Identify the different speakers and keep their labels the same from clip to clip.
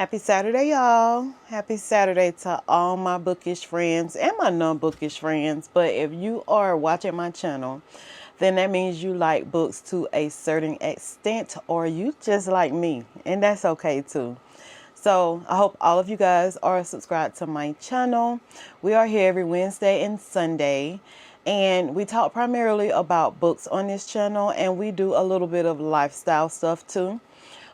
Speaker 1: Happy Saturday, y'all. Happy Saturday to all my bookish friends and my non-bookish friends. But if you are watching my channel, then that means you like books to a certain extent, or you just like me, and that's okay too. So I hope all of you guys are subscribed to my channel. We are here every Wednesday and Sunday, and we talk primarily about books on this channel, and we do a little bit of lifestyle stuff too.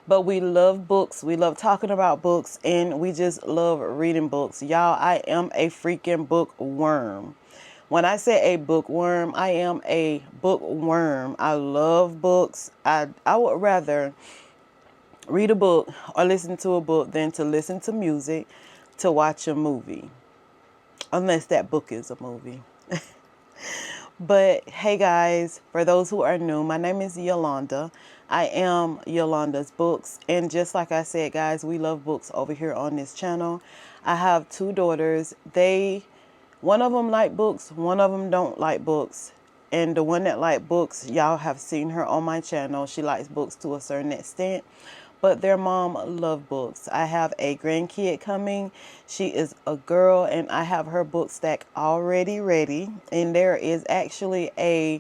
Speaker 1: But we love books. We love talking about books, and we just love reading books. Y'all, I am a freaking bookworm. When I say a bookworm, I am a bookworm. I love books. I would rather read a book or listen to a book than to listen to music, to watch a movie. Unless that book is a movie. But hey guys, for those who are new, my name is Yolanda. I am Yolandas Books, and just like I said, guys, we love books over here on this channel. I have two daughters. One of them like books, one of them don't like books. And the one that like books, y'all have seen her on my channel. She likes books to a certain extent, but their mom love books. I have a grandkid coming. She is a girl, and I have her book stack already ready. And there is actually a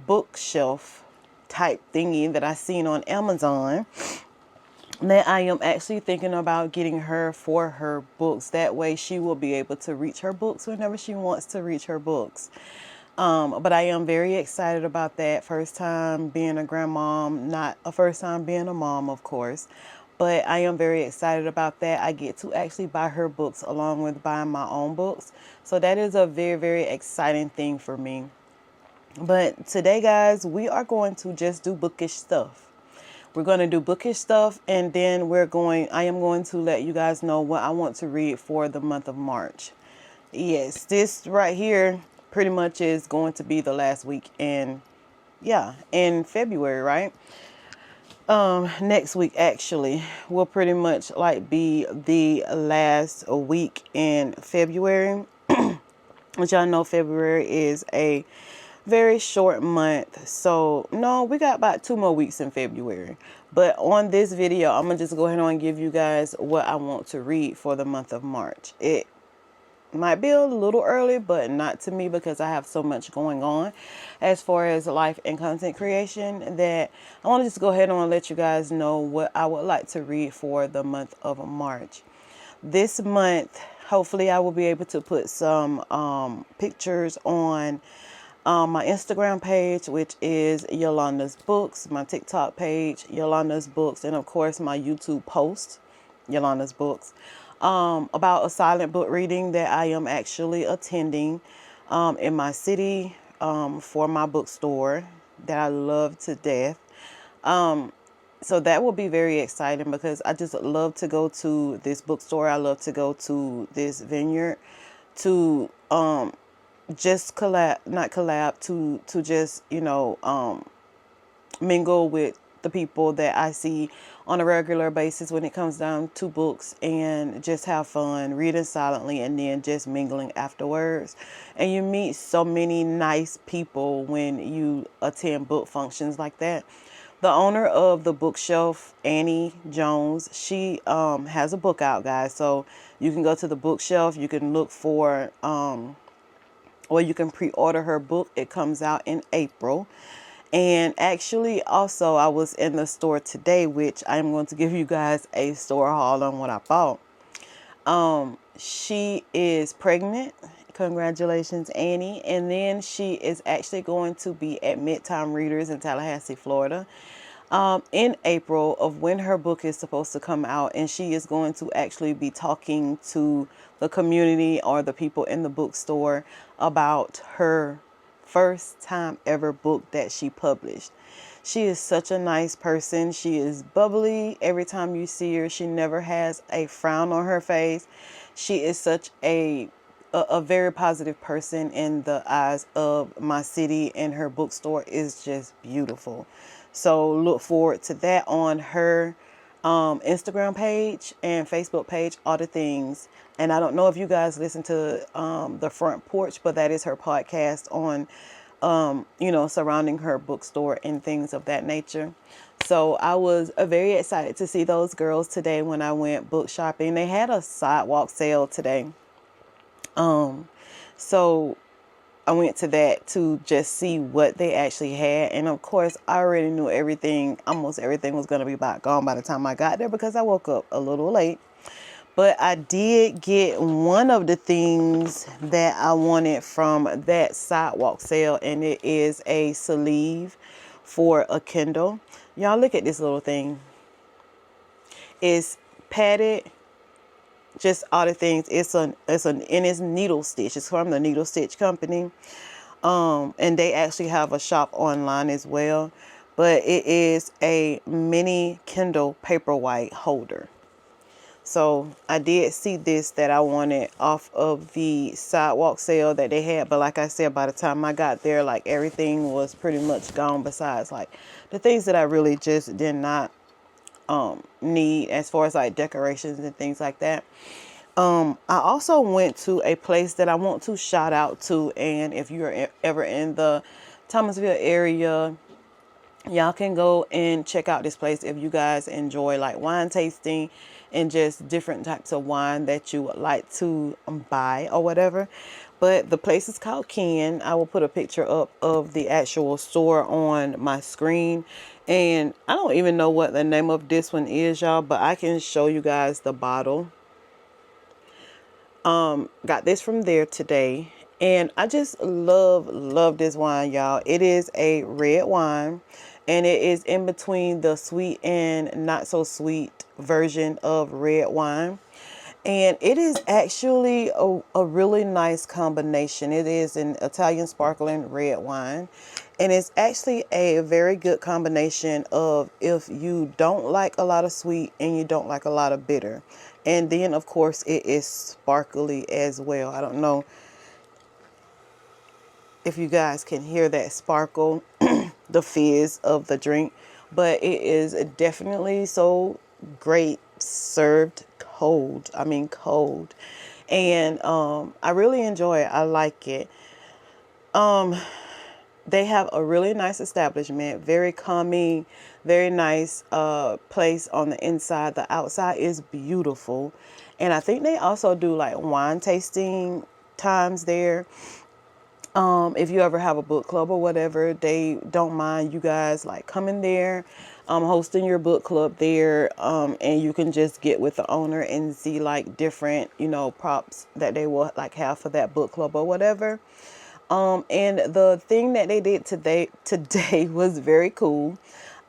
Speaker 1: bookshelf type thingy that I seen on Amazon that I am actually thinking about getting her for her books. That way she will be able to reach her books whenever she wants to reach her books. But I am very excited about that. First time being a grandmom, not a first time being a mom, of course. But I am very excited about that. I get to actually buy her books along with buying my own books. So that is a very, very exciting thing for me. But today, guys, we are going to just do bookish stuff. We're going to do bookish stuff, and then I am going to let you guys know what I want to read for the month of March. Yes, this right here pretty much is going to be the last week in February, right? Next week actually will pretty much like be the last week in February. Which y'all know February is a very short month. So no, we got about 2 more weeks in February. But on this video, I'm gonna just go ahead and give you guys what I want to read for the month of March. It might be a little early, but not to me, because I have so much going on as far as life and content creation, that I want to just go ahead and let you guys know what I would like to read for the month of March. This month, hopefully I will be able to put some pictures on my Instagram page, which is Yolandas Books, my TikTok page, Yolandas Books, and of course my YouTube post, Yolandas Books, about a silent book reading that I am actually attending in my city for my bookstore that I love to death. So that will be very exciting, because I just love to go to this bookstore. I love to go to this vineyard to just to just, mingle with the people that I see on a regular basis when it comes down to books, and just have fun reading silently and then just mingling afterwards. And you meet so many nice people when you attend book functions like that. The owner of the bookshelf, Annie Jones, she has a book out, guys. So you can go to the bookshelf, you can look for or you can pre-order her book. It comes out in April. And actually, also, I was in the store today, which I'm going to give you guys a store haul on what I bought. She is pregnant. Congratulations, Annie. And then she is actually going to be at Midtime Readers in Tallahassee, Florida, in April, of when her book is supposed to come out. And she is going to actually be talking to the community or the people in the bookstore about her first time ever book that she published. She is such a nice person. She is bubbly every time you see her. She never has a frown on her face. She is such a very positive person in the eyes of my city, and her bookstore is just beautiful. So look forward to that on her Instagram page and Facebook page, all the things. And I don't know if you guys listen to The Front Porch, but that is her podcast on you know, surrounding her bookstore and things of that nature. So I was very excited to see those girls today when I went book shopping. They had a sidewalk sale today. So I went to that to just see what they actually had. And of course, I already knew everything, almost everything was going to be about gone by the time I got there because I woke up a little late. But I did get one of the things that I wanted from that sidewalk sale, and it is a sleeve for a Kindle. Y'all look at this little thing. It's padded, just all the things. And it's needle stitch. It's from the Needle Stitch Company. And they actually have a shop online as well. But it is a mini Kindle Paperwhite holder. So I did see this that I wanted off of the sidewalk sale that they had. But like I said, by the time I got there, like everything was pretty much gone besides like the things that I really just did not need as far as like decorations and things like that. I also went to a place that I want to shout out to. And if you're ever in the Thomasville area, y'all can go and check out this place if you guys enjoy like wine tasting and just different types of wine that you would like to buy or whatever. But the place is called Ken. I will put a picture up of the actual store on my screen. And I don't even know what the name of this one is, y'all, but I can show you guys the bottle. Got this from there today. And I just love this wine, y'all. It is a red wine. And it is in between the sweet and not so sweet version of red wine. And it is actually a really nice combination. It is an Italian sparkling red wine. And it's actually a very good combination of if you don't like a lot of sweet and you don't like a lot of bitter. And then, of course, it is sparkly as well. I don't know if you guys can hear that sparkle, the fizz of the drink, but it is definitely so great served cold. I mean cold. And I really enjoy it. I like it. They have a really nice establishment, very calming, very nice place on the inside. The outside is beautiful. And I think they also do like wine tasting times there. If you ever have a book club or whatever, they don't mind you guys like coming there, hosting your book club there, and you can just get with the owner and see like different, you know, props that they will like have for that book club or whatever. And the thing that they did today was very cool.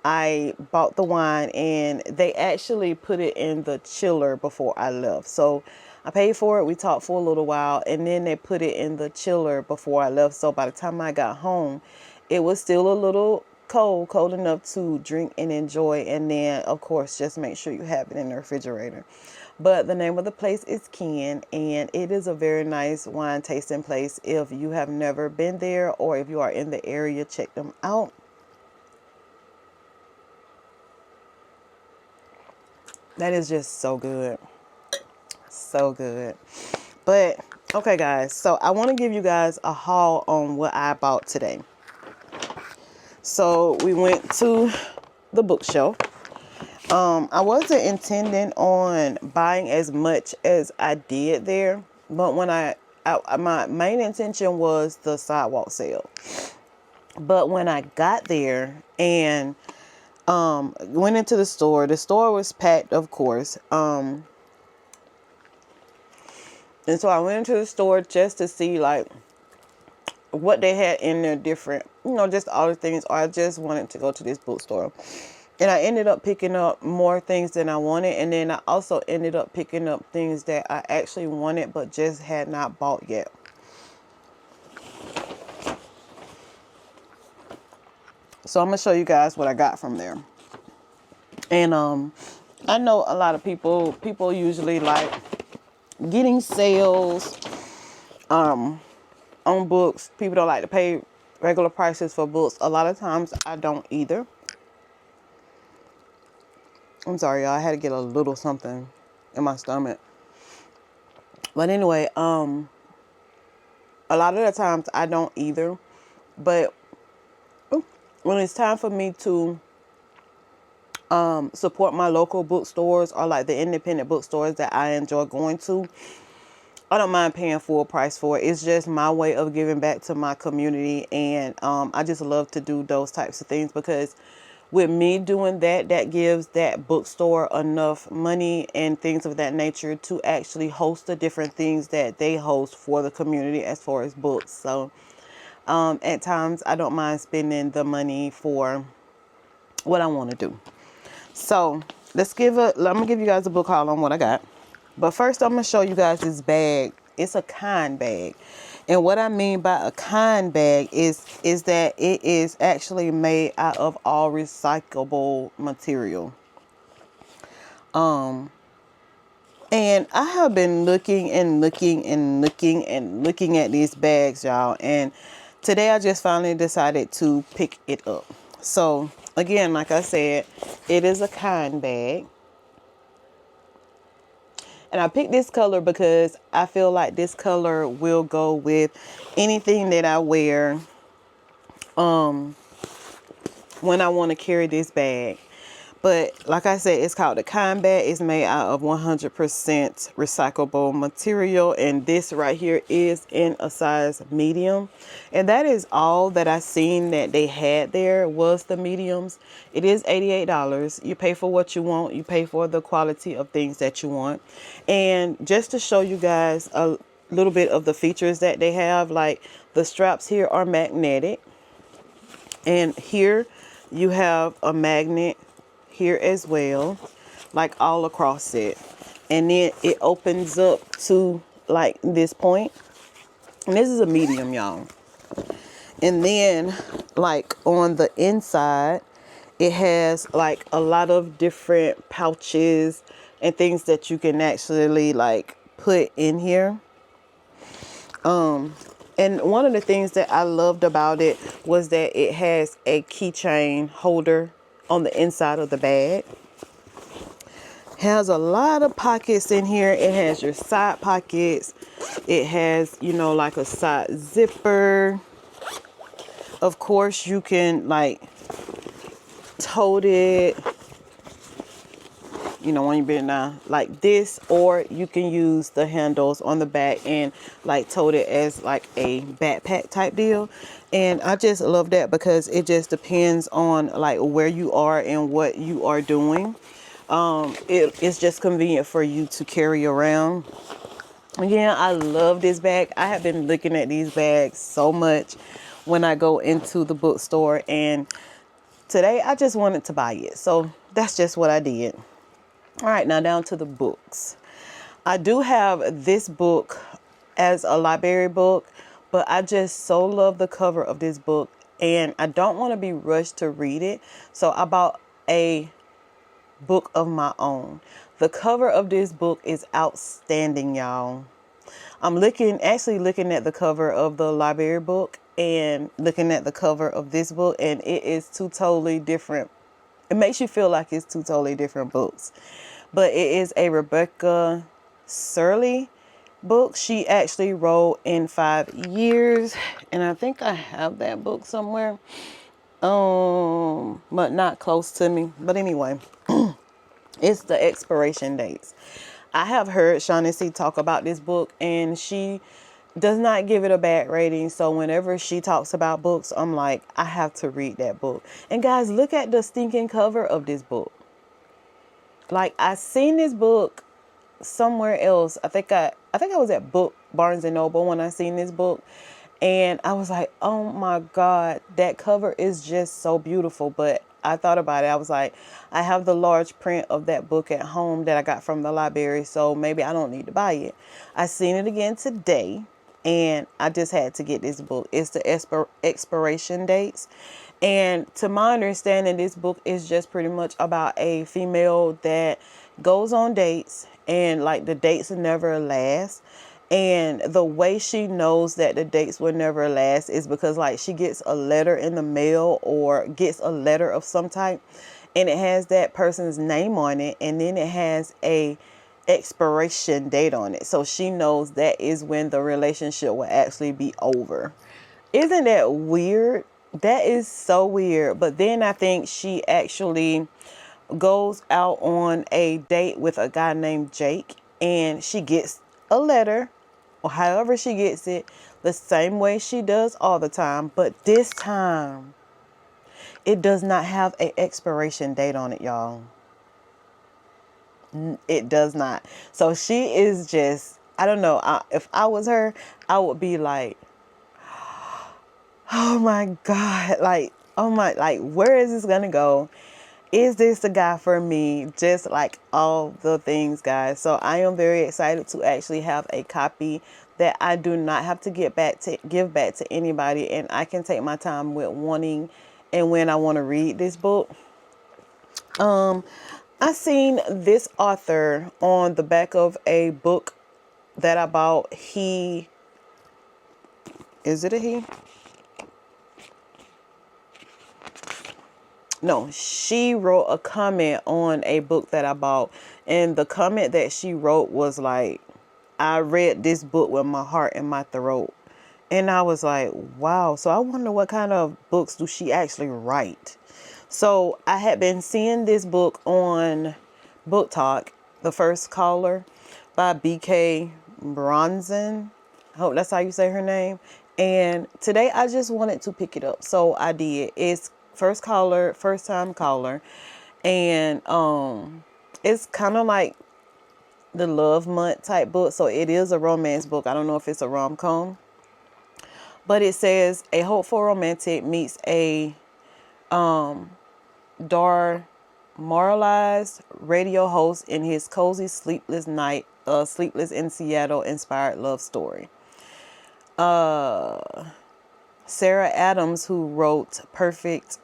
Speaker 1: I bought the wine and they actually put it in the chiller before I left. So I paid for it. We talked for a little while and then they put it in the chiller before I left. So by the time I got home, it was still a little cold enough to drink and enjoy. And then, of course, just make sure you have it in the refrigerator. But the name of the place is Ken, and it is a very nice wine tasting place. If you have never been there or if you are in the area, check them out. That is just so good. So good. But, okay, guys. So, I want to give you guys a haul on what I bought today. So, we went to the bookshelf. I wasn't intending on buying as much as I did there. But when my main intention was the sidewalk sale. But when I got there and went into the store was packed, of course. And so I went into the store just to see like what they had in their different, you know, just all the things. Or I just wanted to go to this bookstore. And I ended up picking up more things than I wanted. And then I also ended up picking up things that I actually wanted but just had not bought yet. So I'm going to show you guys what I got from there. And I know a lot of people usually like getting sales on books. People don't like to pay regular prices for books. A lot of times I don't either. I'm sorry, y'all. I had to get a little something in my stomach. But anyway, a lot of the times I don't either. But when it's time for me to support my local bookstores or like the independent bookstores that I enjoy going to, I don't mind paying full price for it. It's just my way of giving back to my community. And I just love to do those types of things, because with me doing that, that gives that bookstore enough money and things of that nature to actually host the different things that they host for the community as far as books. So at times I don't mind spending the money for what I want to do. So I'm gonna give you guys a book haul on what I got. But first, I'm going to show you guys this bag. It's a kind bag. And what I mean by a kind bag is that it is actually made out of all recyclable material. And I have been looking at these bags, y'all. And today I just finally decided to pick it up. So again, like I said, it is a kind bag. And I picked this color because I feel like this color will go with anything that I wear when I want to carry this bag. But like I said, it's called the kind bag. It's made out of 100% recyclable material. And this right here is in a size medium. And that is all that I seen that they had there was the mediums. It is $88. You pay for what you want. You pay for the quality of things that you want. And just to show you guys a little bit of the features that they have, like the straps here are magnetic. And here you have a magnet here as well, like all across it. And then it opens up to like this point. And this is a medium, y'all. And then like on the inside, it has like a lot of different pouches and things that you can actually like put in here. And one of the things that I loved about it was that it has a keychain holder on the inside of the bag. Has a lot of pockets in here. It has your side pockets. It has, you know, like a side zipper. Of course, you can like tote it, you know, when you bend down like this, or you can use the handles on the back and like tote it as like a backpack type deal. And I just love that because it just depends on like where you are and what you are doing. It's just convenient for you to carry around. Yeah, I love this bag. I have been looking at these bags so much when I go into the bookstore, and today I just wanted to buy it. So that's just what I did. All right, now down to the books. I do have this book as a library book, but I just so love the cover of this book, and I don't want to be rushed to read it. So I bought a book of my own. The cover of this book is outstanding, y'all. I'm actually looking at the cover of the library book and looking at the cover of this book, and it is two totally different. It makes you feel like it's two totally different books. But it is a Rebecca Surley book. She actually wrote in 5 years, and I think I have that book somewhere. But not close to me. But anyway, it's the expiration dates. I have heard Shaughnessy talk about this book, and she does not give it a bad rating. So whenever she talks about books, I'm like, I have to read that book. And guys, look at the stinking cover of this book. Like, I seen this book somewhere else. I think I was at Barnes and Noble when I seen this book, and I was like, oh my God, that cover is just so beautiful. But I thought about it. I was like, I have the large print of that book at home that I got from the library, so maybe I don't need to buy it. I seen it again today, and I just had to get this book. It's the expiration dates. And to my understanding, this book is just pretty much about a female that goes on dates, and like the dates never last. And the way she knows that the dates will never last is because like she gets a letter in the mail or gets a letter of some type, and it has that person's name on it, and then it has a expiration date on it. So she knows that is when the relationship will actually be over. Isn't that weird? That is so weird. But then I think she actually goes out on a date with a guy named Jake, and she gets a letter, or however she gets it, the same way she does all the time. But this time, it does not have an expiration date on it, y'all. It does not. So she is just, I don't know. If I was her, I would be like, oh my God, like, oh my, like, where is this gonna go? Is this the guy for me? Just like all the things, guys. So I am very excited to actually have a copy that I do not have to give back to anybody, and I can take my time with wanting and when I want to read this book. I seen this author on the back of a book that I bought. Is it a he? No, she wrote a comment on a book that I bought. And the comment that she wrote was like, I read this book with my heart in my throat. And I was like, wow. So I wonder what kind of books do she actually write? So I had been seeing this book on Book Talk, The First Caller by B.K. Bronson. I hope that's how you say her name. And today I just wanted to pick it up. So I did. It's First Caller, First Time Caller. And it's kind of like the Love Month type book. So it is a romance book. I don't know if it's a rom-com. But it says a hopeful romantic meets a demoralized radio host in his cozy sleepless in Seattle inspired love story. Sarah Adams, who wrote Practice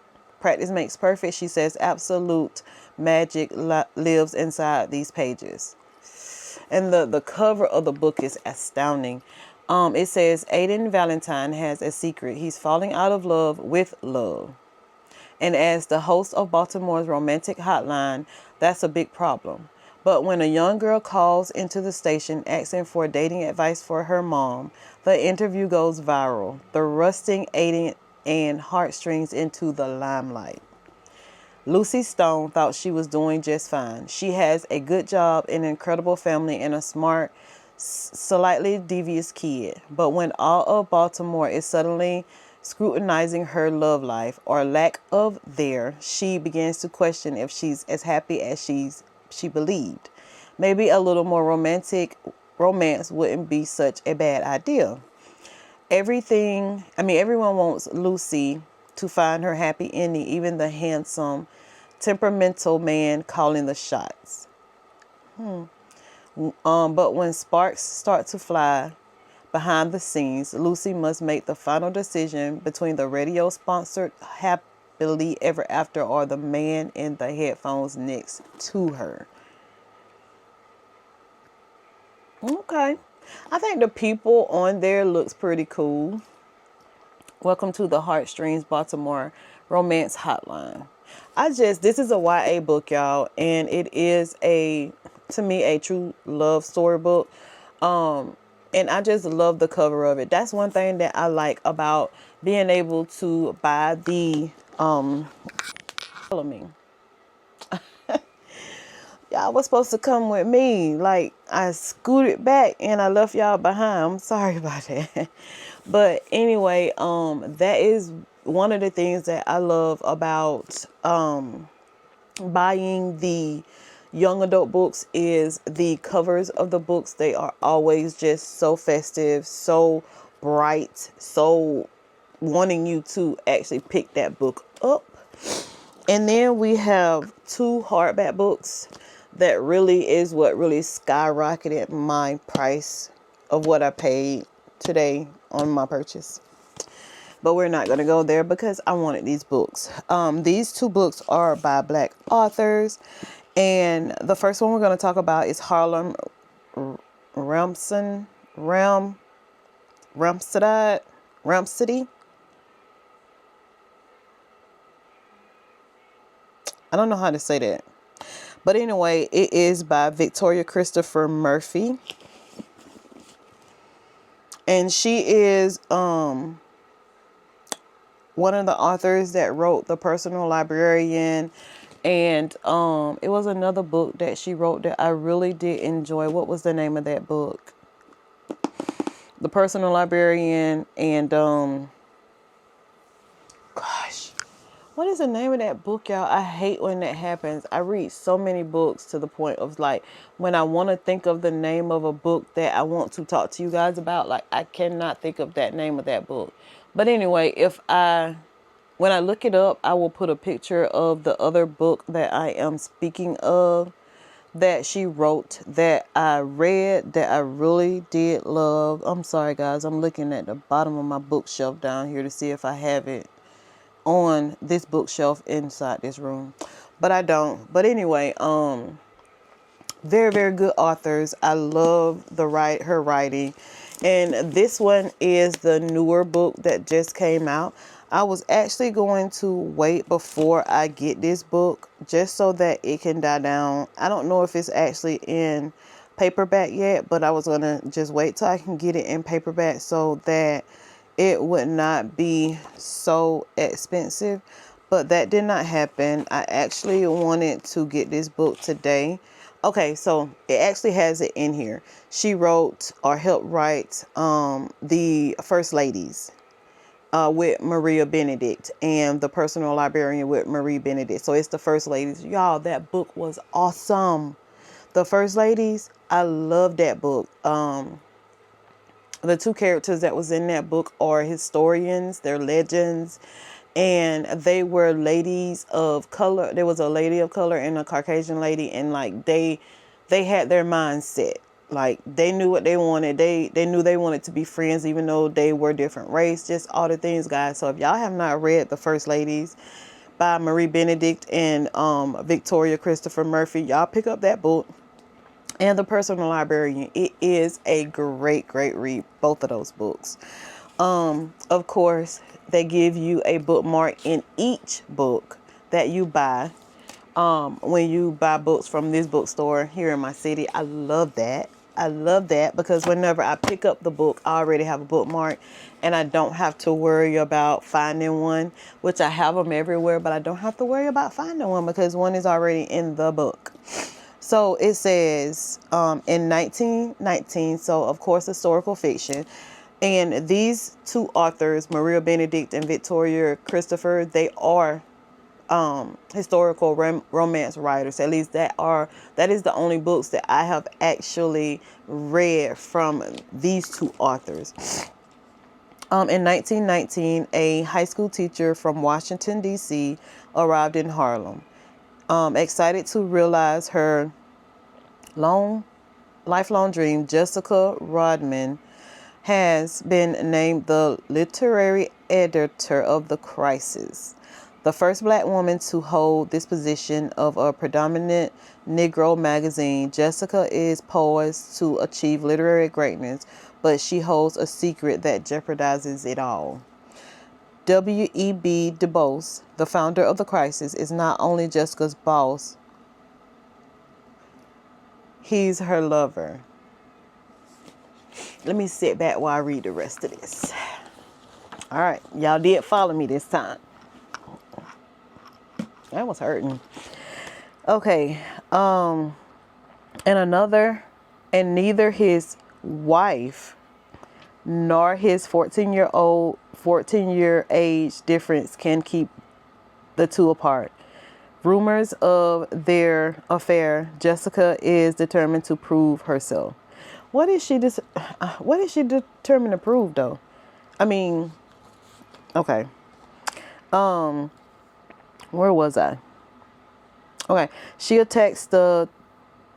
Speaker 1: Makes Perfect, she says absolute magic lives inside these pages. And the cover of the book is astounding. It says Aiden Valentine has a secret. He's falling out of love with love. And as the host of Baltimore's romantic hotline, that's a big problem. But when a young girl calls into the station asking for dating advice for her mom, the interview goes viral, thrusting Aiden and heartstrings into the limelight. Lucy Stone thought she was doing just fine. She has a good job, an incredible family, and a smart, slightly devious kid. But when all of Baltimore is suddenly scrutinizing her love life or lack of there, she begins to question if she's as happy as she believed. Maybe a little more romance wouldn't be such a bad idea. Everyone wants Lucy to find her happy ending, even the handsome, temperamental man calling the shots. But when sparks start to fly behind the scenes, Lucy must make the final decision between the radio-sponsored happily ever after or the man in the headphones next to her. Okay. I think the people on there looks pretty cool. Welcome to the Heartstrings Baltimore Romance Hotline. This is a YA book, y'all, and it is to me, a true love story book. And I just love the cover of it. That's one thing that I like about being able to buy the, follow me. Y'all was supposed to come with me. Like, I scooted back and I left y'all behind. I'm sorry about that. But anyway, that is one of the things that I love about buying the young adult books is the covers of the books. They are always just so festive, so bright, so wanting you to actually pick that book up. And then we have 2 hardback books that really is what really skyrocketed my price of what I paid today on my purchase. But we're not going to go there because I wanted these books. These 2 books are by Black authors. And the first one we're going to talk about is Harlem Rhapsody. I don't know how to say that. But anyway, it is by Victoria Christopher Murphy. And she is one of the authors that wrote The Personal Librarian, and it was another book that she wrote that I really did enjoy. What was the name of that book? The Personal Librarian, and gosh, what is the name of that book, y'all? I hate when that happens. I read so many books to the point of like when I want to think of the name of a book that I want to talk to you guys about, like I cannot think of that name of that book. But anyway, when I look it up, I will put a picture of the other book that I am speaking of that she wrote that I read that I really did love. I'm sorry guys, I'm looking at the bottom of my bookshelf down here to see if I have it on this bookshelf inside this room, but I don't. But anyway, very, very good authors. I love her writing, and this one is the newer book that just came out. I was actually going to wait before I get this book just so that it can die down. I don't know if it's actually in paperback yet, but I was going to just wait till I can get it in paperback so that it would not be so expensive. But that did not happen. I actually wanted to get this book today. Okay, so it actually has it in here. She wrote or helped write the First Ladies with Maria Benedict, and The Personal Librarian with Marie Benedict. So it's the First Ladies. Y'all, that book was awesome. The First Ladies, I love that book. The two characters that was in that book are historians, they're legends, and they were ladies of color. There was a lady of color and a Caucasian lady, and like they had their mindset. Like they knew what they wanted. They knew they wanted to be friends even though they were different race, just all the things, guys. So if y'all have not read The First Ladies by Marie Benedict and Victoria Christopher Murphy, y'all pick up that book. And The Personal Librarian, it is a great, great read, both of those books. Of course, they give you a bookmark in each book that you buy. When you buy books from this bookstore here in my city, I love that. I love that because whenever I pick up the book, I already have a bookmark and I don't have to worry about finding one, which I have them everywhere, but I don't have to worry about finding one because one is already in the book. So it says in 1919, so of course historical fiction. And these two authors, Maria Benedict and Victoria Christopher, they are historical romance writers. At least that is the only books that I have actually read from these two authors. In 1919, a high school teacher from Washington, D.C. arrived in Harlem. Excited to realize her lifelong dream, Jessica Rodman has been named the literary editor of The Crisis. The first black woman to hold this position of a predominant Negro magazine, Jessica is poised to achieve literary greatness, but she holds a secret that jeopardizes it all. W.E.B. Du Bois, the founder of The Crisis, is not only Jessica's boss, he's her lover. Let me sit back while I read the rest of this. All right, y'all did follow me this time. That was hurting. Okay, and neither his wife nor his 14-year age difference can keep the two apart. Rumors of their affair, Jessica is determined to prove herself. What is she determined to prove though? I mean, okay. Where was I? Okay, she attacks the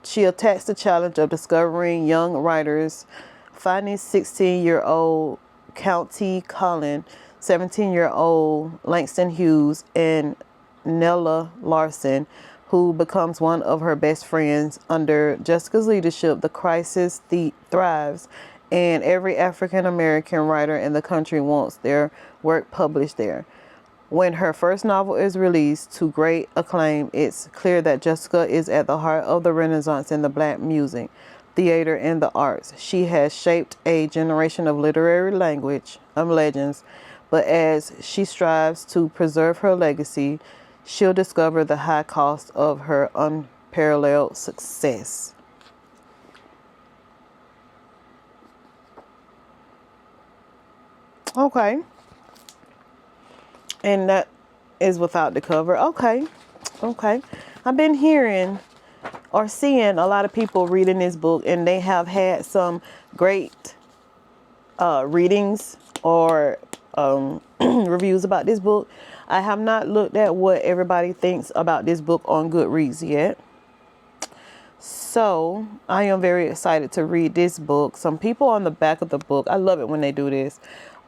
Speaker 1: challenge of discovering young writers, finding 16-year-old County Cullen, 17-year-old Langston Hughes, and Nella Larson, who becomes one of her best friends. Under Jessica's leadership, The Crisis thrives, and every African American writer in the country wants their work published there. When her first novel is released to great acclaim, it's clear that Jessica is at the heart of the Renaissance in the black music, theater, and the arts. She has shaped a generation of literary legends, but as she strives to preserve her legacy, she'll discover the high cost of her unparalleled success. Okay. And that is without the cover. Okay. Okay. I've been hearing or seeing a lot of people reading this book, and they have had some great readings or reviews about this book. I have not looked at what everybody thinks about this book on Goodreads yet. So I am very excited to read this book. Some people on the back of the book, I love it when they do this.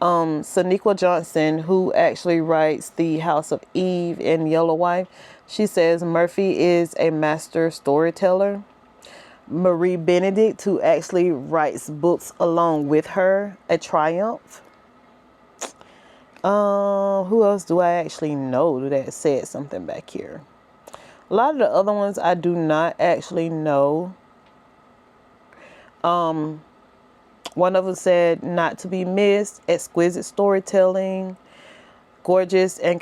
Speaker 1: Sonequa Johnson, who actually writes The House of Eve and Yellow Wife, she says Murphy is a master storyteller. Marie Benedict, who actually writes books along with her, a triumph. Who else do I actually know that said something back here? A lot of the other ones I do not actually know. One of them said not to be missed, exquisite storytelling, gorgeous and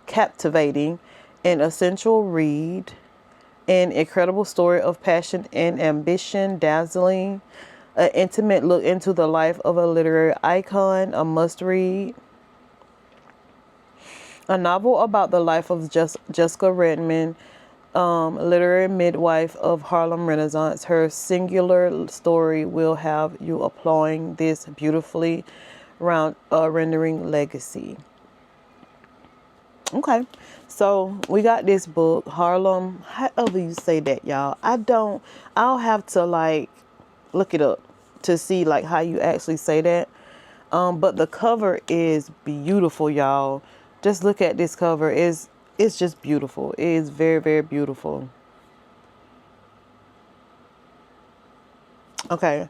Speaker 1: captivating, an essential read, an incredible story of passion and ambition, dazzling, an intimate look into the life of a literary icon, a must read. A novel about the life of Jessica Redmond, literary midwife of Harlem Renaissance. Her singular story will have you applauding this beautifully rendering legacy. Okay, so we got this book, Harlem. However you say that, y'all. I'll have to like look it up to see like how you actually say that. But the cover is beautiful, y'all. Just look at this cover. It's just beautiful. It is very, very beautiful. Okay.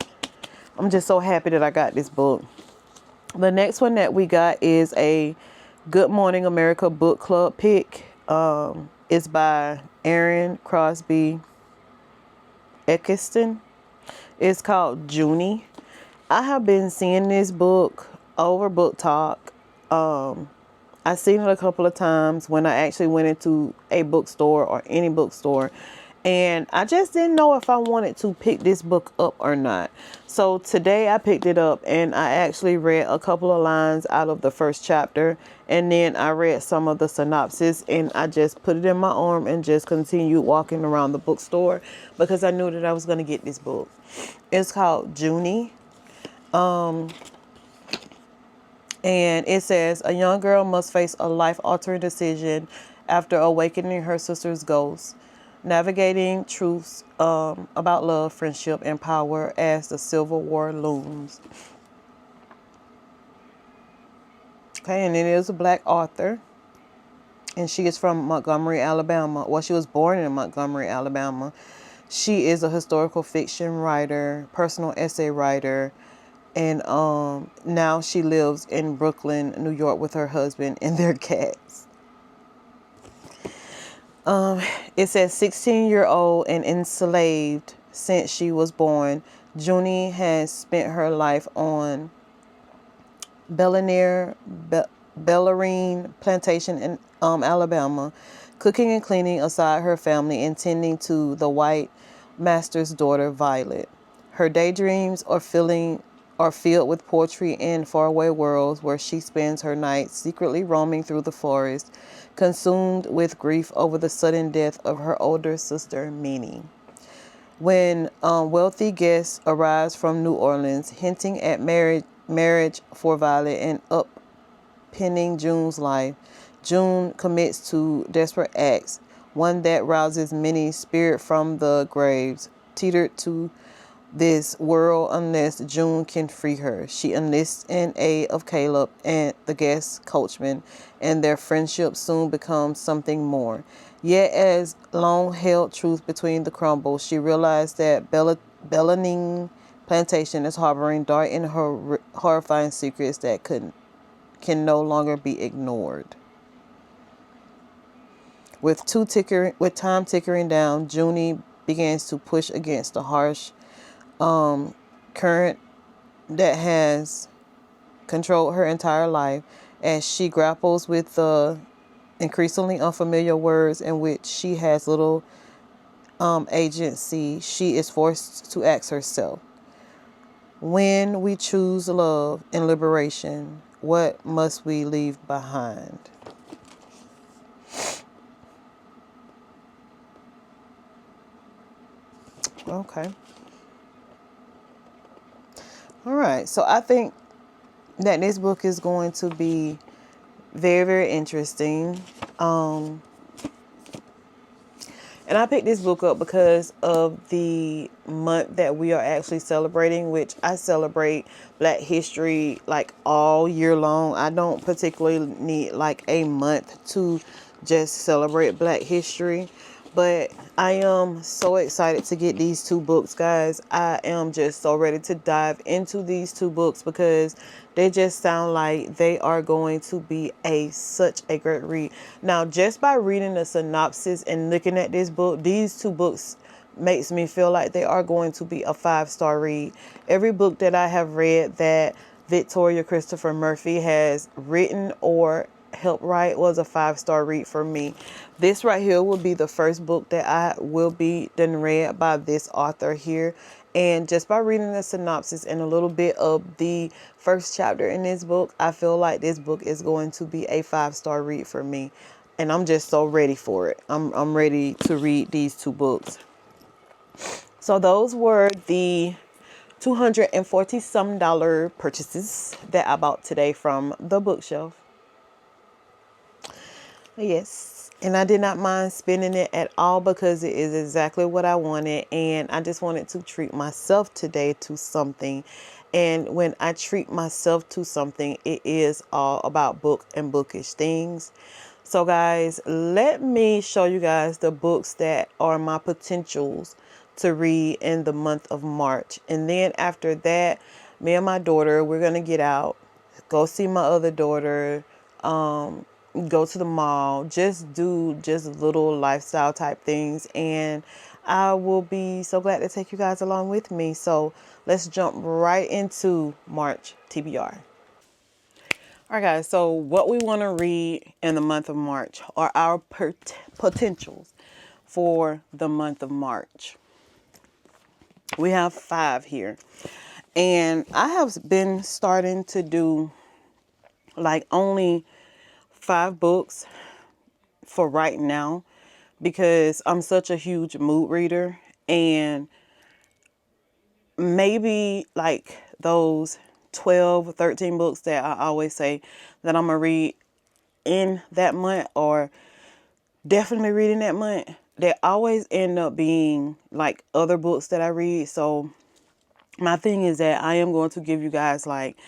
Speaker 1: I'm just so happy that I got this book. The next one that we got is a Good Morning America book club pick. It's by Erin Crosby Eckiston. It's called Junie. I have been seeing this book over Book Talk. I've seen it a couple of times when I actually went into a bookstore or any bookstore, and I just didn't know if I wanted to pick this book up or not. So today I picked it up, and I actually read a couple of lines out of the first chapter, and then I read some of the synopsis, and I just put it in my arm and just continued walking around the bookstore because I knew that I was going to get this book. It's called Junie. And it says, a young girl must face a life-altering decision after awakening her sister's ghost, navigating truths about love, friendship, and power as the Civil War looms. Okay, and it is a black author. And she is from Montgomery, Alabama. Well, she was born in Montgomery, Alabama. She is a historical fiction writer, personal essay writer, and now she lives in Brooklyn, New York with her husband and their cats. It says 16-year-old and enslaved since she was born, Junie has spent her life on Bellarine Plantation in Alabama, cooking and cleaning aside her family and tending to the white master's daughter, Violet. Her daydreams are filled with poetry in faraway worlds where she spends her nights secretly roaming through the forest, consumed with grief over the sudden death of her older sister, Minnie. When wealthy guests arrive from New Orleans, hinting at marriage for Violet and upending June's life, June commits to desperate acts, one that rouses Minnie's spirit from the graves, teetered to this world unless June can free her. She enlists in aid of Caleb and the guest coachman, and their friendship soon becomes something more. Yet as long-held truth between the crumbles, she realized that Bellarine Plantation is harboring dark and horrifying secrets that can no longer be ignored. With time tickering down, Junie begins to push against the harsh current that has controlled her entire life as she grapples with the increasingly unfamiliar words in which she has little agency. She is forced to ask herself, when we choose love and liberation, what must we leave behind? Okay. All right. So I think that this book is going to be very, very interesting. And I picked this book up because of the month that we are actually celebrating, which I celebrate Black History like all year long. I don't particularly need like a month to just celebrate Black History. But I am so excited to get these two books, guys. I am just so ready to dive into these two books because they just sound like they are going to be such a great read. Now, just by reading the synopsis and looking at this book, these two books makes me feel like they are going to be a 5-star read. Every book that I have read that Victoria Christopher Murphy has written or helped write was a 5-star read for me. This right here will be the first book that I will be done read by this author here. And just by reading the synopsis and a little bit of the first chapter in this book, I feel like this book is going to be a 5-star read for me. And I'm just so ready for it. I'm ready to read these two books. So those were the $240 some purchases that I bought today from the bookshelf. Yes, and I did not mind spending it at all because it is exactly what I wanted, and I just wanted to treat myself today to something. And when I treat myself to something, it is all about book and bookish things. So guys, let me show you guys the books that are my potentials to read in the month of March. And then after that, me and my daughter, we're going to get out, go see my other daughter, go to the mall, just do just little lifestyle type things. And I will be so glad to take you guys along with me. So let's jump right into March TBR. All right, guys, so what we want to read in the month of March are our potentials for the month of March. We have 5 here. And I have been starting to do like only 5 books for right now because I'm such a huge mood reader, and maybe like those 12, 13 books that I always say that I'm going to read in that month or definitely reading that month, they always end up being like other books that I read. So my thing is that I am going to give you guys like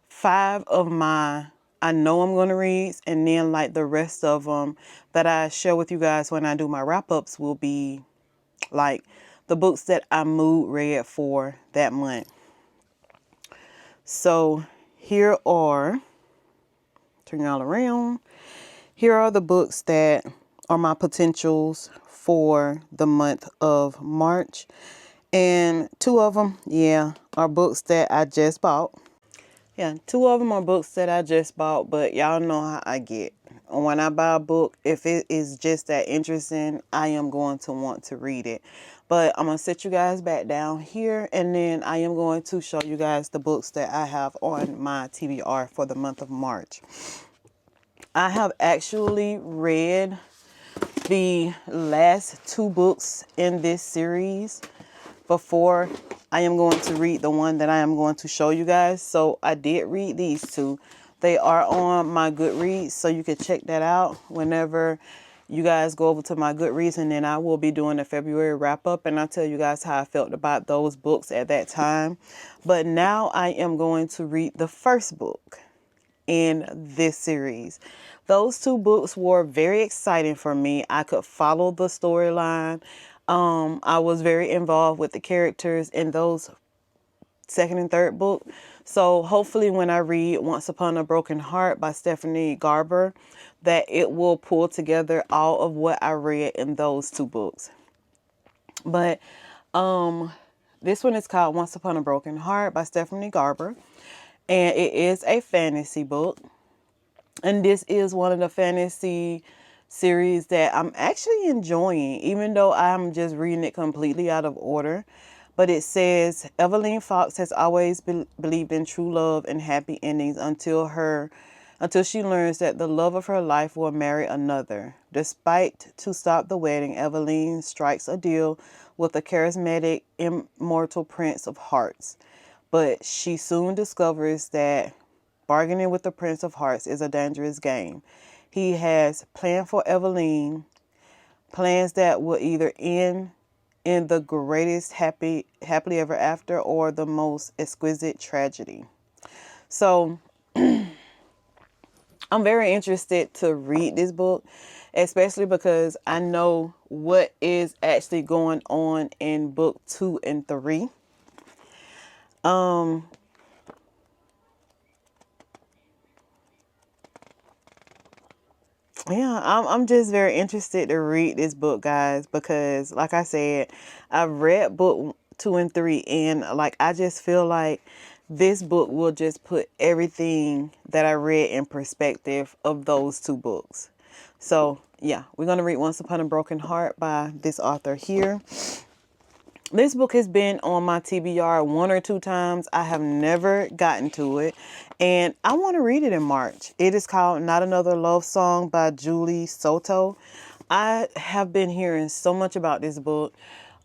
Speaker 1: 5 of my I know I'm going to read, and then like the rest of them that I share with you guys when I do my wrap-ups will be like the books that I mood read for that month. So here are, turn y'all around, here are the books that are my potentials for the month of March. And 2 of them, are books that I just bought. Yeah, 2 of them are books that I just bought, but y'all know how I get. When I buy a book, if it is just that interesting, I am going to want to read it. But I'm going to sit you guys back down here, and then I am going to show you guys the books that I have on my TBR for the month of March. I have actually read the last 2 books in this series before I am going to read the one that I am going to show you guys. So I did read these 2. They are on my Goodreads, so you can check that out whenever you guys go over to my Goodreads, and then I will be doing a February wrap up, and I'll tell you guys how I felt about those books at that time. But now I am going to read the first book in this series. Those 2 books were very exciting for me. I could follow the storyline. I was very involved with the characters in those second and third book. So hopefully when I read Once Upon a Broken Heart by Stephanie Garber, that it will pull together all of what I read in those 2 books. But this one is called Once Upon a Broken Heart by Stephanie Garber. And it is a fantasy book. And this is one of the fantasy series that I'm actually enjoying, even though I'm just reading it completely out of order. But it says Evelyn Fox has always believed in true love and happy endings until she learns that the love of her life will marry another. Despite to stop the wedding, Evelyn strikes a deal with the charismatic, immortal Prince of Hearts. But she soon discovers that bargaining with the Prince of Hearts is a dangerous game. He has planned for Evelyn plans that will either end in the greatest happily ever after or the most exquisite tragedy. So I'm very interested to read this book, especially because I know what is actually going on in book 2 and 3. Yeah, I'm just very interested to read this book, guys, because like I said, I've read book 2 and 3, and like I just feel like this book will just put everything that I read in perspective of those two books. So yeah, we're gonna read Once Upon a Broken Heart by this author here. This book has been on my TBR 1 or 2 times. I have never gotten to it, and I want to read it in March. It is called Not Another Love Song by Julie Soto. I have been hearing so much about this book.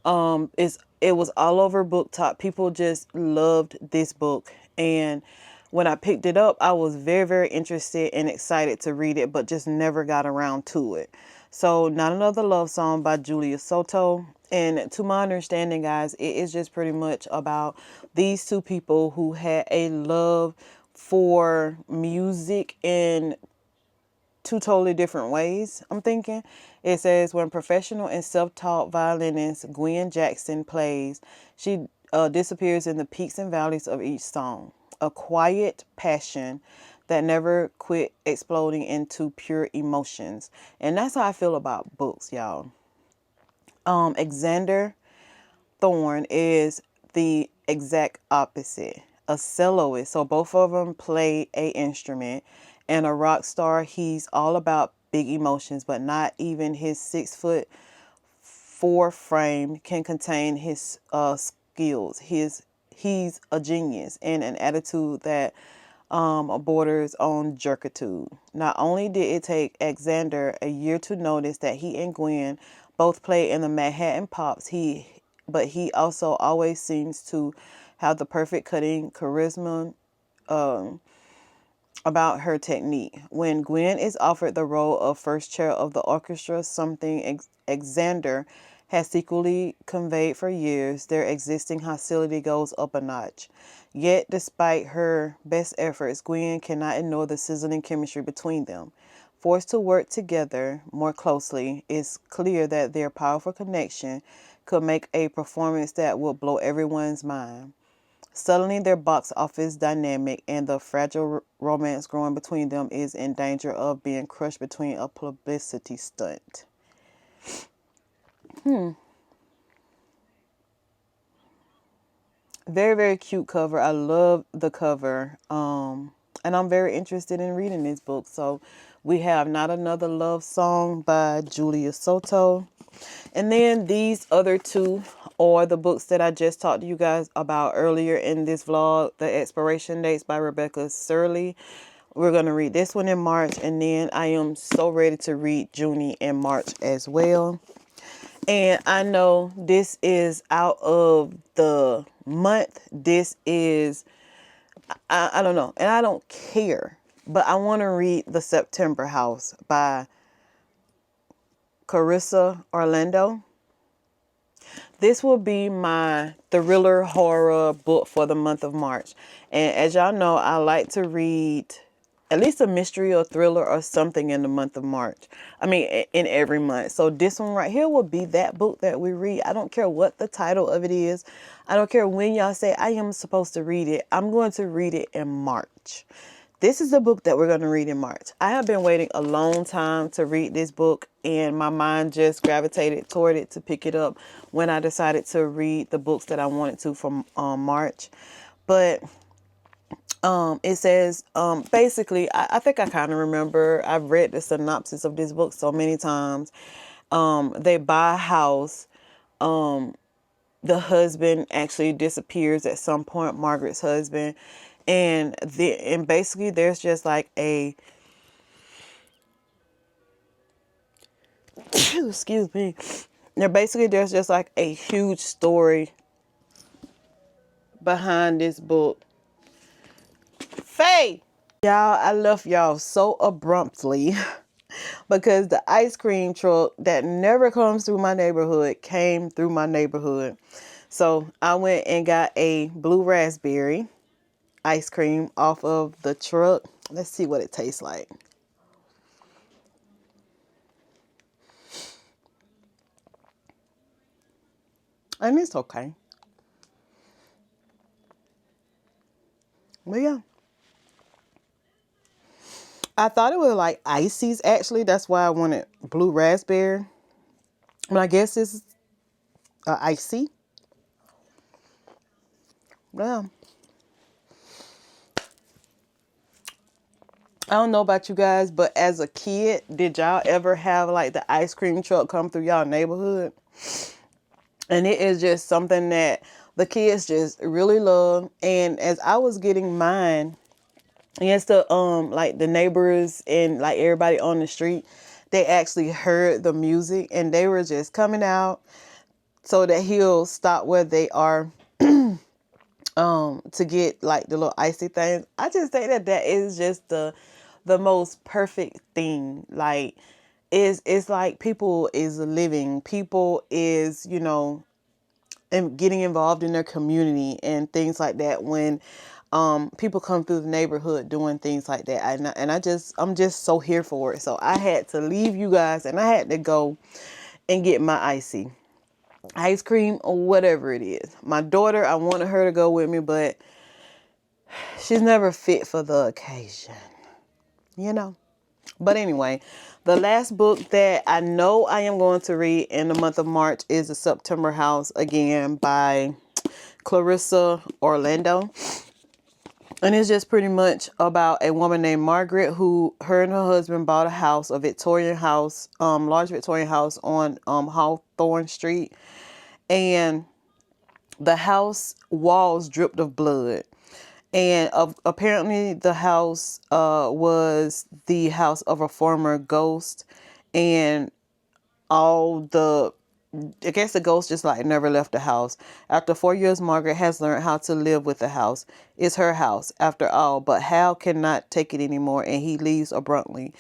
Speaker 1: It was all over Book Top. People just loved this book, and when I picked it up, I was very, very interested and excited to read it, but just never got around to it. So, Not Another Love Song by Julia Soto. And to my understanding, guys, it is just pretty much about these two people who had a love for music in two totally different ways, I'm thinking. It says, when professional and self-taught violinist Gwen Jackson plays, she disappears in the peaks and valleys of each song. A quiet passion that never quit exploding into pure emotions. And that's how I feel about books, y'all. Xander Thorne is the exact opposite. A soloist, so both of them play a instrument, and a rock star. He's all about big emotions, but not even his 6'4" frame can contain his skills. He's a genius and an attitude that borders on jerkitude. Not only did it take Xander a year to notice that he and Gwen both play in the Manhattan Pops, but he also always seems to have the perfect cutting charisma about her technique. When Gwen is offered the role of first chair of the orchestra, something Xander has secretly conveyed for years, their existing hostility goes up a notch. Yet, despite her best efforts, Gwen cannot ignore the sizzling chemistry between them. Forced to work together more closely, it's clear that their powerful connection could make a performance that will blow everyone's mind. Suddenly, their box office dynamic and the fragile romance growing between them is in danger of being crushed between a publicity stunt. Very, very cute cover. I love the cover. And I'm very interested in reading this book. So we have Not Another Love Song by Julia Soto. And then these other two are the books that I just talked to you guys about earlier in this vlog. The Expiration Dates by Rebecca Surley. We're going to read this one in March. And then I am so ready to read Junie in March as well. And I know this is out of the month. This is, I don't know. And I don't care. But I want to read The September House by Carissa Orlando. This will be my thriller horror book for the month of March. And as y'all know, I like to read at least a mystery or thriller or something in the month of March. I mean, in every month. So this one right here will be that book that we read. I don't care what the title of it is. I don't care when y'all say I am supposed to read it. I'm going to read it in March. This is the book that we're going to read in March. I have been waiting a long time to read this book, and my mind just gravitated toward it to pick it up when I decided to read the books that I wanted to from March. But It says, basically, I think I kind of remember, I've read the synopsis of this book so many times. They buy a house. The husband actually disappears at some point, Margaret's husband. And basically there's just like a, excuse me. There's just like a huge story behind this book. Faye! Y'all, I left y'all so abruptly because the ice cream truck that never comes through my neighborhood came through my neighborhood. So I went and got a blue raspberry ice cream off of the truck. Let's see what it tastes like. And it's okay. But yeah. I thought it was like ices actually. That's why I wanted blue raspberry. But I guess it's icy. Yeah. I don't know about you guys, but as a kid, did y'all ever have like the ice cream truck come through y'all neighborhood? And it is just something that the kids just really love. And as I was getting mine, yes, like the neighbors and like everybody on the street, they actually heard the music and they were just coming out so that he'll stop where they are to get like the little icy things. I just think that that is just the most perfect thing. Like it's like people is living, people is, you know, and getting involved in their community and things like that when people come through the neighborhood doing things like that. I'm just so here for it. So I had to leave you guys and I had to go and get my ice cream or whatever it is. My daughter, I wanted her to go with me, but she's never fit for the occasion, you know. But anyway, the last book that I know I am going to read in the month of March is The September House, again by Clarissa Orlando. And it's just pretty much about a woman named Margaret who, her and her husband bought a house, a Victorian house, large Victorian house on Hawthorne Street. And the house walls dripped of blood. And apparently the house was the house of a former ghost. And I guess the ghost just like never left the house. After 4 years, Margaret has learned how to live with the house. It's her house after all, but Hal cannot take it anymore and he leaves abruptly.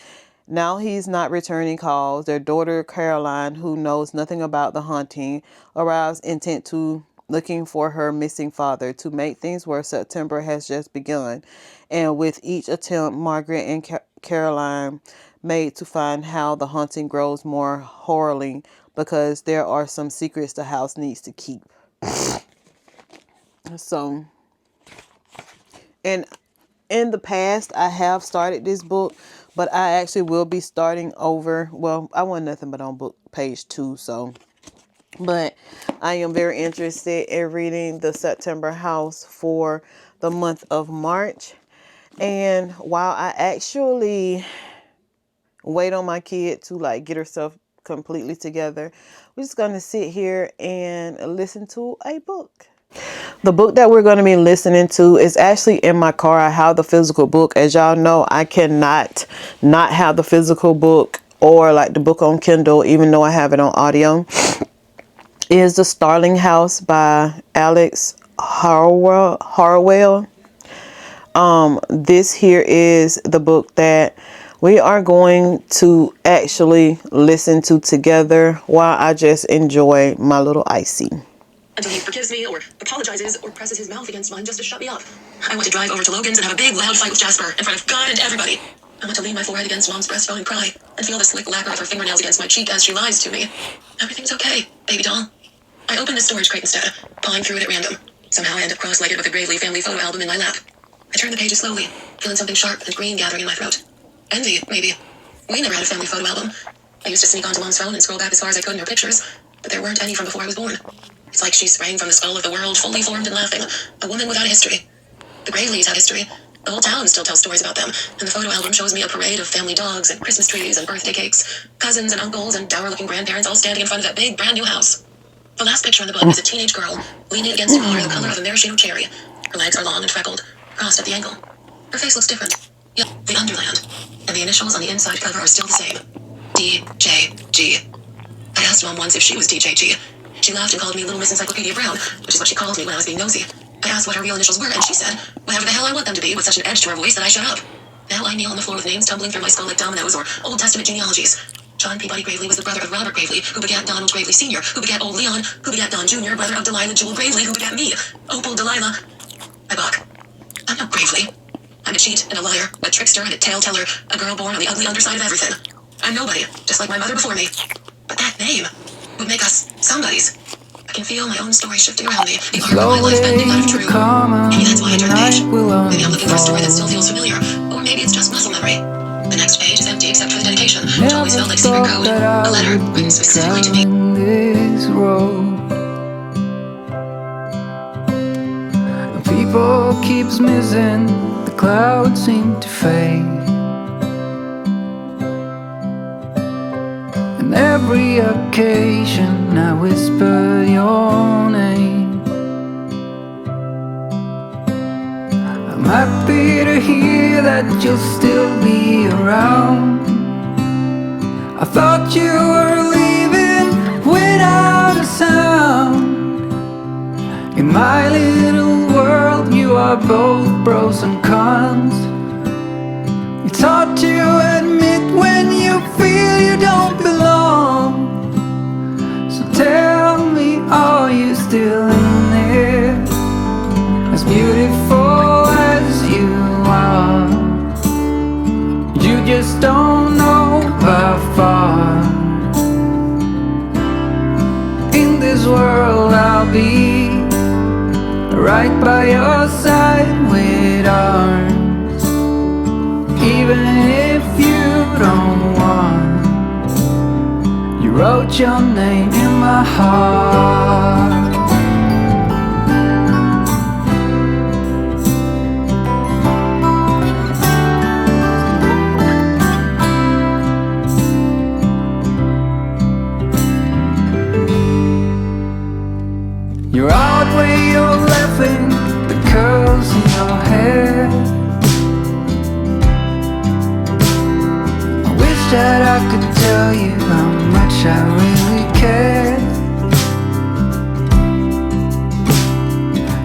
Speaker 1: Now he's not returning calls. Their daughter Caroline, who knows nothing about the haunting, arrives intent to looking for her missing father. To make things worse, September has just begun, and with each attempt, Margaret and Caroline made to find how the haunting grows more horrifying because there are some secrets the house needs to keep. So, and in the past, I have started this book, but I actually will be starting over. Well, I want nothing but on book page 2, so. But I am very interested in reading The September House for the month of March. And while I actually wait on my kid to like get herself completely together, we're just going to sit here and listen to a book. The book that we're going to be listening to is actually in my car. I have the physical book. As y'all know, I cannot not have the physical book or like the book on Kindle, even though I have it on audio. It is The Starling House by Alex Harwell. This here is the book that we are going to actually listen to together while I just enjoy my little icy.
Speaker 2: Until he forgives me or apologizes or presses his mouth against mine just to shut me up. I want to drive over to Logan's and have a big loud fight with Jasper in front of God and everybody. I want to lean my forehead against Mom's breastbone and cry and feel the slick lacquer of her fingernails against my cheek as she lies to me. Everything's okay, baby doll. I open the storage crate instead, pawing through it at random. Somehow I end up cross-legged with a Gravely family photo album in my lap. I turn the pages slowly, feeling something sharp and green gathering in my throat. Envy, maybe. We never had a family photo album. I used to sneak onto Mom's phone and scroll back as far as I could in her pictures, but there weren't any from before I was born. It's like she sprang from the skull of the world, fully formed and laughing. A woman without a history. The Graveleys had history. The whole town still tells stories about them, and the photo album shows me a parade of family dogs and Christmas trees and birthday cakes, cousins and uncles and dour-looking grandparents all standing in front of that big, brand-new house. The last picture in the book is a teenage girl leaning against a car the color of a maraschino cherry. Her legs are long and freckled, crossed at the ankle. Her face looks different. Yeah, the Underland. And the initials on the inside cover are still the same. DJG. I asked Mom once if she was DJG. She laughed and called me Little Miss Encyclopedia Brown, which is what she called me when I was being nosy. I asked what her real initials were, and she said, whatever the hell I want them to be, with such an edge to her voice that I shut up. Now I kneel on the floor with names tumbling through my skull like dominoes or Old Testament genealogies. John Peabody Gravely was the brother of Robert Gravely, who begat Donald Gravely Sr., who begat Old Leon, who begat Don Jr., brother of Delilah Jewel Gravely, who begat me, Opal Delilah. I balk. I'm not Gravely. I'm a cheat and a liar, a trickster and a tale-teller, a girl born on the ugly underside of everything. I'm nobody, just like my mother before me. But that name would make us somebodies. I can feel my own story shifting around me, the arc of my life bending out of true. Maybe that's why I turned the page. Maybe I'm looking for a story that still feels familiar, or maybe it's just muscle memory. The next page is empty except for the dedication, which always felt like secret code, a letter written specifically to me.
Speaker 3: This road, people keeps missing, the clouds seem to fade. And every occasion I whisper your name. I'm happy to hear that you'll still be around. I thought you were leaving without a sound. In my little world you are both pros and cons. It's hard to admit when you feel you don't belong. So tell me, are you still in there? As beautiful as you are, you just don't know how far. In this world I'll be right by your side with arms, even if you don't want. You wrote your name in my heart. You're out where you're laughing, the curls in your hair. I wish that I could tell you how much I really care.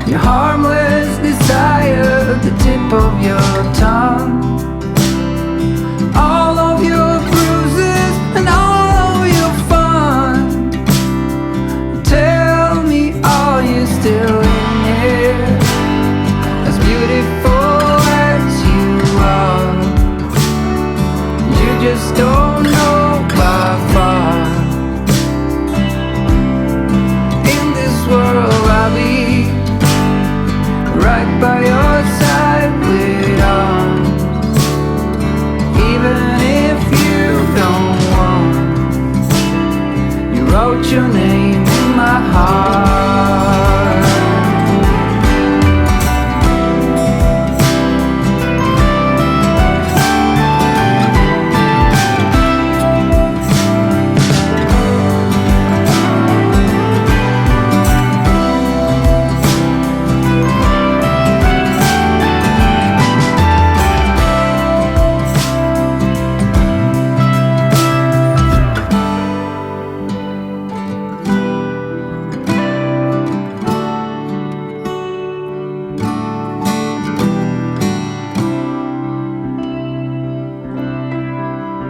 Speaker 3: Your harmless desire, the tip of your tongue, all of your bruises and all of your fun. Tell me, are you still in here? As beautiful as you are, you just don't know how far. In this world I'll be right by your side with arms, even if you don't want. You wrote your name in my heart.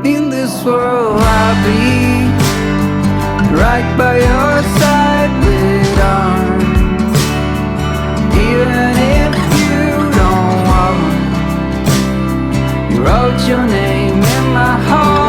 Speaker 3: In this world I'll be right by your side with arms, even if you don't want. You wrote your name in my heart.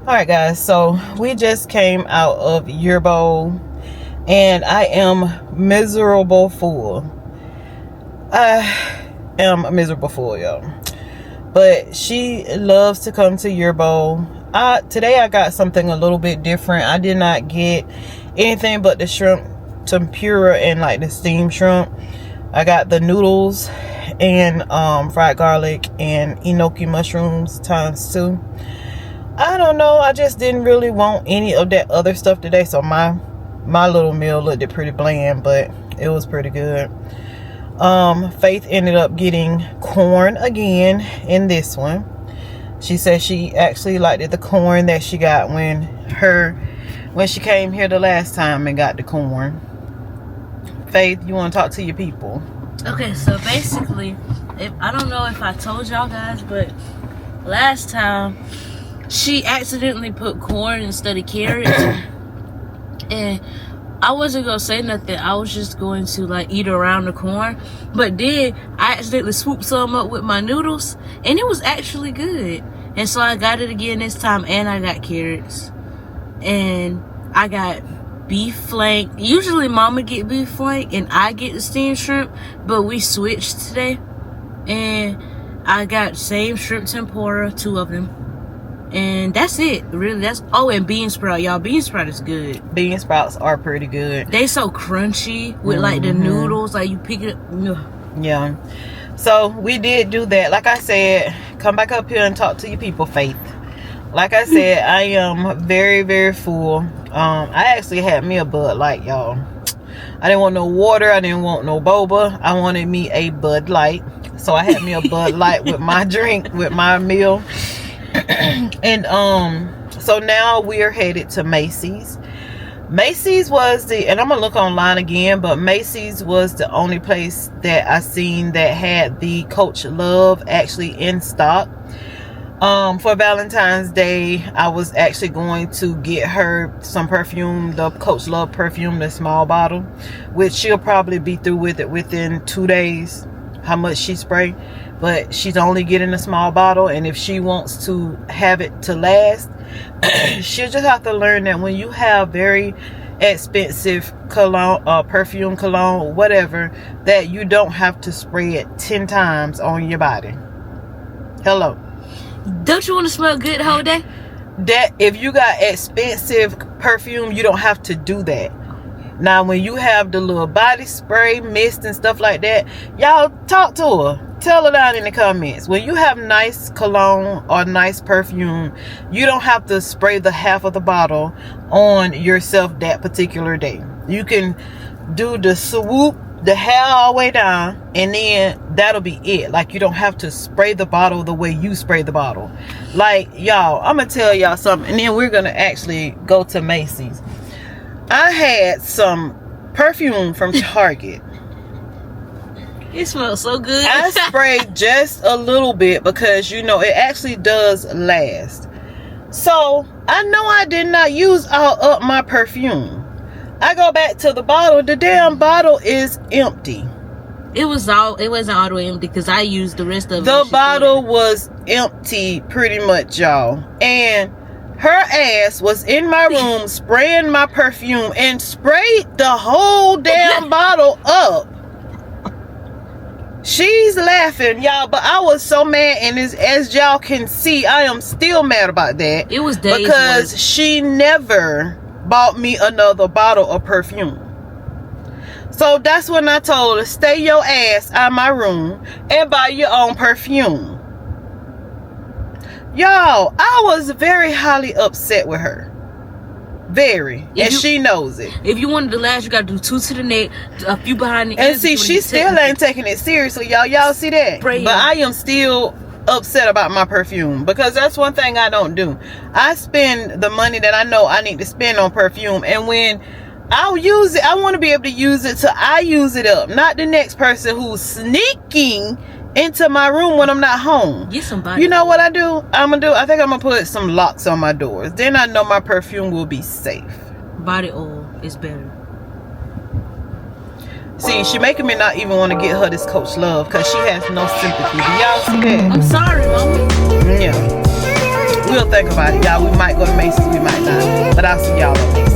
Speaker 1: Alright guys, so we just came out of Yerbo and I am miserable full. I am a miserable fool, y'all. But she loves to come to Yerbo. Today I got something a little bit different. I did not get anything but the shrimp tempura and like the steamed shrimp. I got the noodles and fried garlic and enoki mushrooms ×2. I don't know, I just didn't really want any of that other stuff today, so my little meal looked pretty bland, but it was pretty good. Faith ended up getting corn again in this one. She said she actually liked the corn that she got when she came here the last time and got the corn. Faith, you want to talk to your people?
Speaker 4: Okay, so basically, I don't know if I told y'all guys, but last time she accidentally put corn instead of carrots, and I wasn't gonna say nothing. I was just going to like eat around the corn, but then I accidentally swooped some up with my noodles, and it was actually good. And so I got it again this time, and I got carrots, and I got beef flank. Usually Mama get beef flank and I get the steamed shrimp, but we switched today, and I got same shrimp tempura, 2 of them. And that's it, really. And bean sprout, y'all. Bean sprout is good.
Speaker 1: Bean sprouts are pretty good.
Speaker 4: They so crunchy with like the noodles, like you pick it up.
Speaker 1: Yeah. So we did do that. Like I said, come back up here and talk to your people, Faith. Like I said, I am very, very full. I actually had me a Bud Light, y'all. I didn't want no water. I didn't want no boba. I wanted me a Bud Light. So I had me a Bud Light with my drink, with my meal. And so now we are headed to Macy's. Macy's was and I'm gonna look online again, but Macy's was the only place that I seen that had the Coach Love actually in stock. For Valentine's Day, I was actually going to get her some perfume, the Coach Love perfume, the small bottle, which she'll probably be through with it within 2 days, how much she sprayed. But she's only getting a small bottle, and if she wants to have it to last, she'll just have to learn that when you have very expensive cologne, perfume, cologne, whatever, that you don't have to spray it 10 times on your body. Hello.
Speaker 4: Don't you want to smell good the whole day?
Speaker 1: That if you got expensive perfume, you don't have to do that. Now, when you have the little body spray, mist, and stuff like that, y'all talk to her. Tell her down in the comments. When you have nice cologne or nice perfume, you don't have to spray the half of the bottle on yourself that particular day. You can do the swoop, the hair all the way down, and then that'll be it. Like, you don't have to spray the bottle the way you spray the bottle. Like, y'all, I'm gonna tell y'all something, and then we're gonna actually go to Macy's. I had some perfume from Target.
Speaker 4: It smells so good.
Speaker 1: I sprayed just a little bit because, you know, it actually does last. So I know I did not use all up my perfume. I go back to the bottle. The damn bottle is empty.
Speaker 4: It wasn't all the way empty because I used the rest of it.
Speaker 1: The bottle was empty pretty much, y'all. And her ass was in my room spraying my perfume and sprayed the whole damn bottle up. She's laughing, y'all, but I was so mad, and as y'all can see, I am still mad about that.
Speaker 4: It was days
Speaker 1: because
Speaker 4: worth.
Speaker 1: She never bought me another bottle of perfume. So that's when I told her, stay your ass out of my room and buy your own perfume. Y'all, I was very highly upset with her. Very. And she knows it.
Speaker 4: If you wanted to last, you gotta do 2 to the neck, a few behind the ears.
Speaker 1: And see, she still ain't taking it seriously, y'all. Y'all see that? But I am still upset about my perfume, because that's one thing I don't do. I spend the money that I know I need to spend on perfume, and when I'll use it, I want to be able to use it till I use it up, not the next person who's sneaking into my room when I'm not home.
Speaker 4: Get somebody.
Speaker 1: You know what I do? I think I'm gonna put some locks on my doors. Then I know my perfume will be safe.
Speaker 4: Body oil is better.
Speaker 1: See, she making me not even want to get her this Coach Love because she has no sympathy. Do y'all see that?
Speaker 4: I'm sorry, Mama.
Speaker 1: Yeah. We'll think about it, y'all. We might go to Macy's, we might not. But I'll see y'all at Macy's.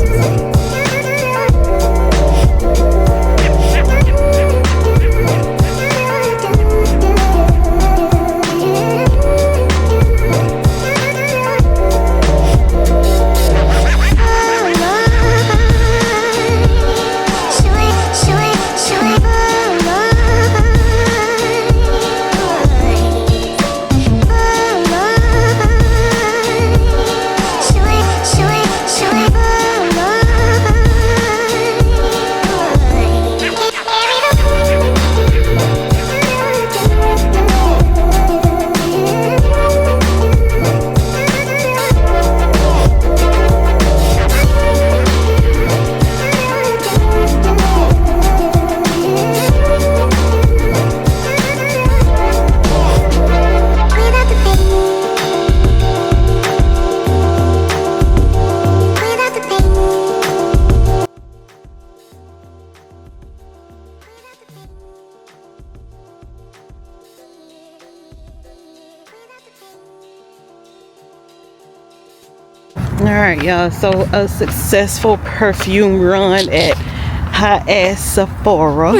Speaker 1: Alright, y'all, so a successful perfume run at high ass Sephora.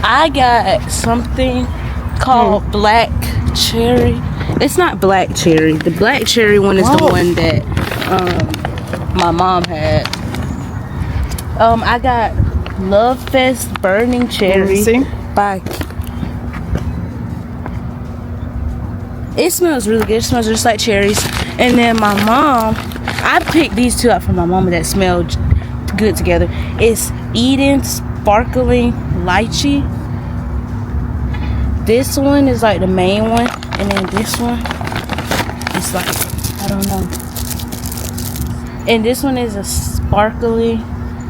Speaker 4: I got something called Black Cherry. It's not Black Cherry. The Black Cherry one is the one that my mom had. I got Love Fest Burning Cherry.
Speaker 1: See?
Speaker 4: By it smells really good. It smells just like cherries. And then my mom, I picked these two out from my mama that smelled good together. It's Eden Sparkling Lychee. This one is like the main one, and then this one is like, I don't know. And this one is a sparkly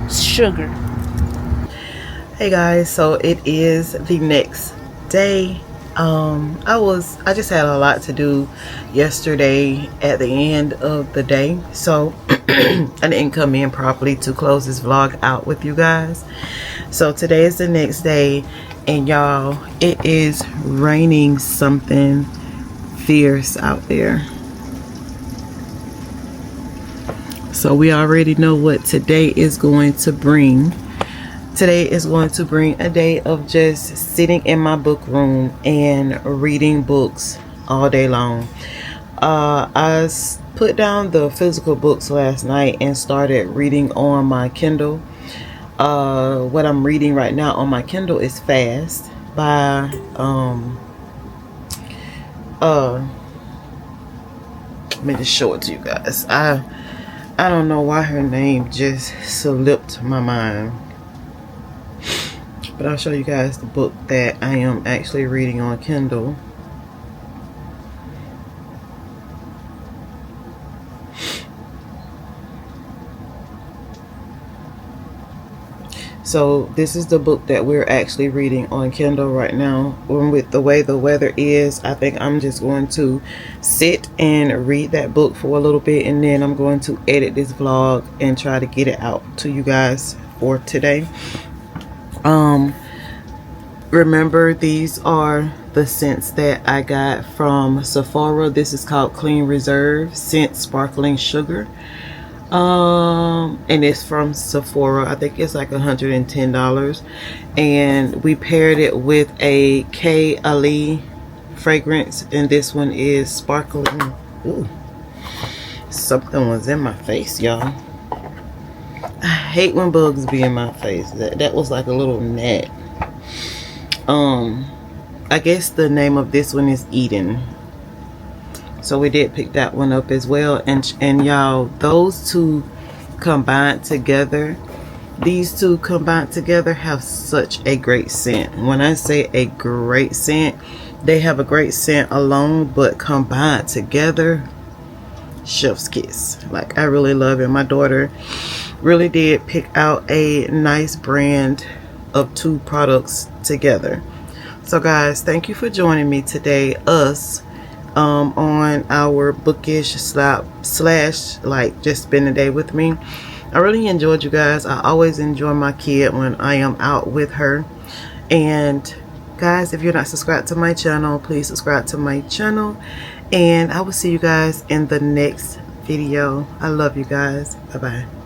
Speaker 4: sugar.
Speaker 1: Hey guys, so it is the next day. I just had a lot to do yesterday at the end of the day, so I didn't come in properly to close this vlog out with you guys. So today is the next day, and y'all, it is raining something fierce out there. So we already know what today is going to bring. Today is going to bring a day of just sitting in my book room and reading books all day long. I put down the physical books last night and started reading on my Kindle. What I'm reading right now on my Kindle is Fast by let me just show it to you guys. I don't know why her name just slipped my mind. But I'll show you guys the book that I am actually reading on Kindle. So this is the book that we're actually reading on Kindle right now. With the way the weather is, I think I'm just going to sit and read that book for a little bit, and then I'm going to edit this vlog and try to get it out to you guys for today. Remember, these are the scents that I got from Sephora. This is called Clean Reserve Scent Sparkling Sugar. And it's from Sephora. I think it's like $110. And we paired it with a K Ali fragrance, and this one is sparkling. Ooh, something was in my face, y'all. I hate when bugs be in my face. That was like a little gnat. I guess the name of this one is Eden. So we did pick that one up as well. And y'all, those two combined together, these two combined together have such a great scent. When I say a great scent, they have a great scent alone, but combined together, chef's kiss. Like, I really love it. My daughter really did pick out a nice brand of two products together. So guys, thank you for joining me today, on our bookish slash like just spend the day with me. I really enjoyed you guys. I always enjoy my kid when I am out with her. And guys, if you're not subscribed to my channel, please subscribe to my channel And I will see you guys in the next video. I love you guys. Bye bye.